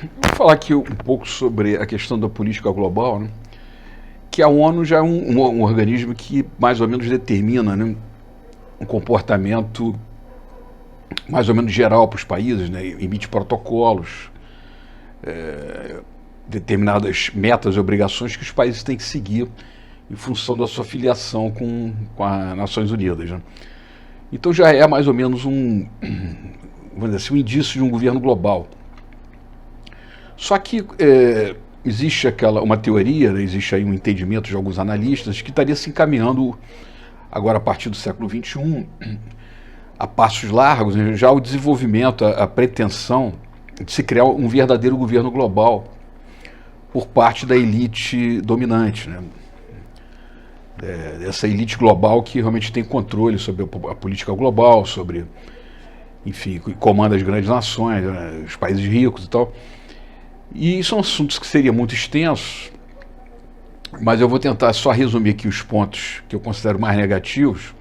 Vou falar aqui um pouco sobre a questão da política global, né? Que a ONU já é um organismo que mais ou menos determina, né, um comportamento mais ou menos geral para os países, né? Emite protocolos, determinadas metas e obrigações que os países têm que seguir em função da sua filiação com as Nações Unidas, né? Então já é mais ou menos vamos dizer assim, um indício de um governo global. Só que existe uma teoria, né, existe aí um entendimento de alguns analistas que estaria se encaminhando agora a partir do século XXI a passos largos, né, já o desenvolvimento, a pretensão de se criar um verdadeiro governo global por parte da elite dominante, né? Essa elite global que realmente tem controle sobre a política global, sobre, enfim, comanda as grandes nações, né, os países ricos e tal. E são assuntos que seriam muito extensos, mas eu vou tentar só resumir aqui os pontos que eu considero mais negativos,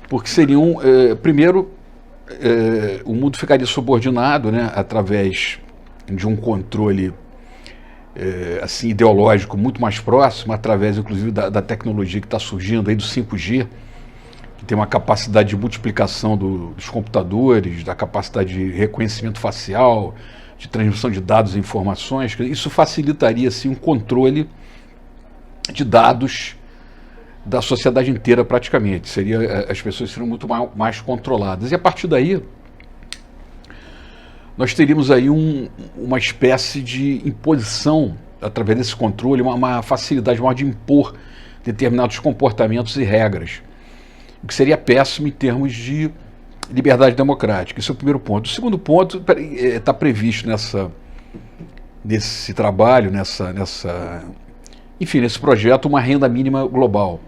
porque seriam, primeiro, o mundo ficaria subordinado, né, através de um controle assim, ideológico muito mais próximo, através inclusive da tecnologia que está surgindo aí do 5G, que tem uma capacidade de multiplicação dos computadores, da capacidade de reconhecimento facial, de transmissão de dados e informações. Isso facilitaria assim, um controle de dados da sociedade inteira praticamente. As pessoas seriam muito mais controladas. E a partir daí, nós teríamos aí uma espécie de imposição, através desse controle, uma facilidade maior de impor determinados comportamentos e regras, o que seria péssimo em termos de liberdade democrática. Esse é o primeiro ponto. O segundo ponto está previsto nesse trabalho, enfim, nesse projeto, uma renda mínima global.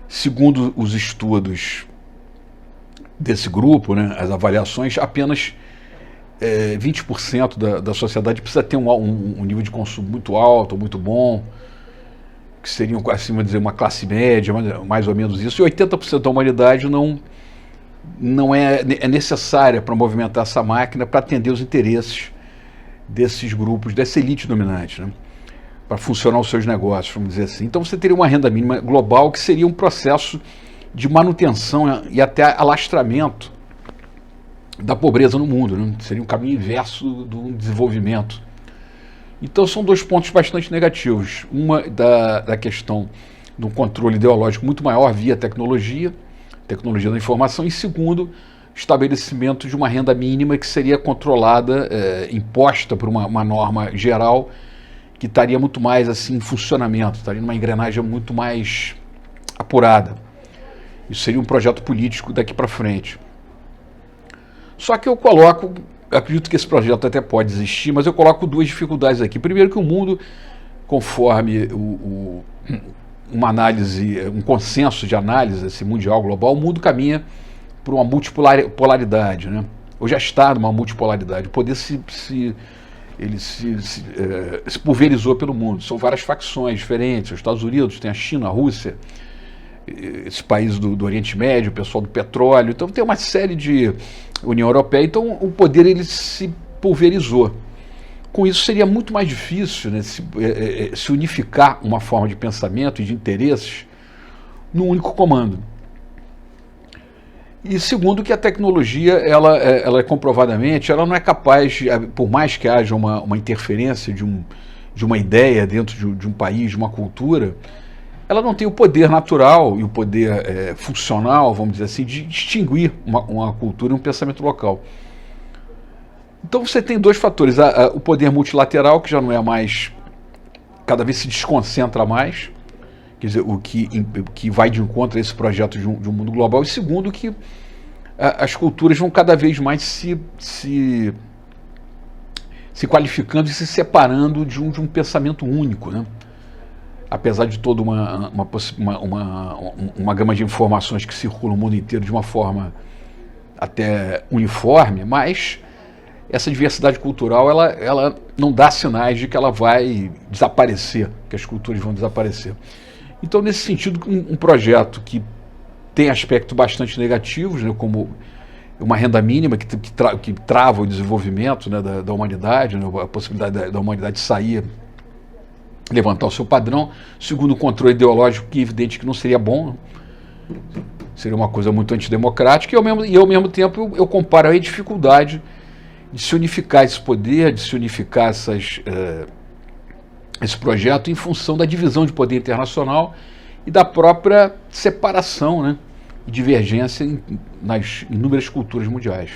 Segundo os estudos desse grupo, né, as avaliações, apenas 20% da sociedade precisa ter um nível de consumo muito alto, muito bom, que seriam, assim, vamos dizer, uma classe média, mais ou menos isso, e 80% da humanidade não é necessária para movimentar essa máquina para atender os interesses desses grupos, dessa elite dominante, né, para funcionar os seus negócios, vamos dizer assim. Então você teria uma renda mínima global que seria um processo de manutenção e até alastramento da pobreza no mundo, né? Seria um caminho inverso do desenvolvimento. Então são dois pontos bastante negativos. Uma da questão do controle ideológico muito maior via tecnologia da informação, e segundo, estabelecimento de uma renda mínima que seria controlada, imposta por uma norma geral, que estaria muito mais assim em funcionamento, estaria numa engrenagem muito mais apurada. Isso seria um projeto político daqui para frente. Só que eu acredito que esse projeto até pode existir, mas eu coloco duas dificuldades aqui. Primeiro, que o mundo, conforme uma análise, um consenso de análise assim, mundial, global, o mundo caminha por uma multipolaridade, né? Ou já está numa multipolaridade. O poder se pulverizou pelo mundo. São várias facções diferentes. Os Estados Unidos, tem a China, a Rússia, esse país do Oriente Médio, o pessoal do petróleo. Então tem uma série de União Europeia. Então o poder se pulverizou. Com isso seria muito mais difícil, né, se unificar uma forma de pensamento e de interesses num único comando. E segundo, que a tecnologia, ela é comprovadamente, ela não é capaz, por mais que haja uma interferência de uma ideia dentro de um país, de uma cultura, ela não tem o poder natural e o poder funcional, vamos dizer assim, de distinguir uma cultura e um pensamento local. Então você tem dois fatores, o poder multilateral, que já não é mais, cada vez se desconcentra mais, quer dizer, o que vai de encontro a esse projeto de um mundo global, e segundo, que as culturas vão cada vez mais se qualificando e se separando de um pensamento único, né? Apesar de toda uma gama de informações que circulam no mundo inteiro de uma forma até uniforme, mas essa diversidade cultural ela não dá sinais de que ela vai desaparecer, que as culturas vão desaparecer. Então, nesse sentido, um projeto que tem aspectos bastante negativos, né, como uma renda mínima que trava o desenvolvimento, né, da humanidade, né, a possibilidade da humanidade sair, levantar o seu padrão. Segundo, o controle ideológico, que é evidente que não seria bom, né? Seria uma coisa muito antidemocrática, e ao mesmo tempo eu comparo aí a dificuldade de se unificar esse poder, de se unificar esse projeto em função da divisão de poder internacional e da própria separação, né, e divergência nas inúmeras culturas mundiais.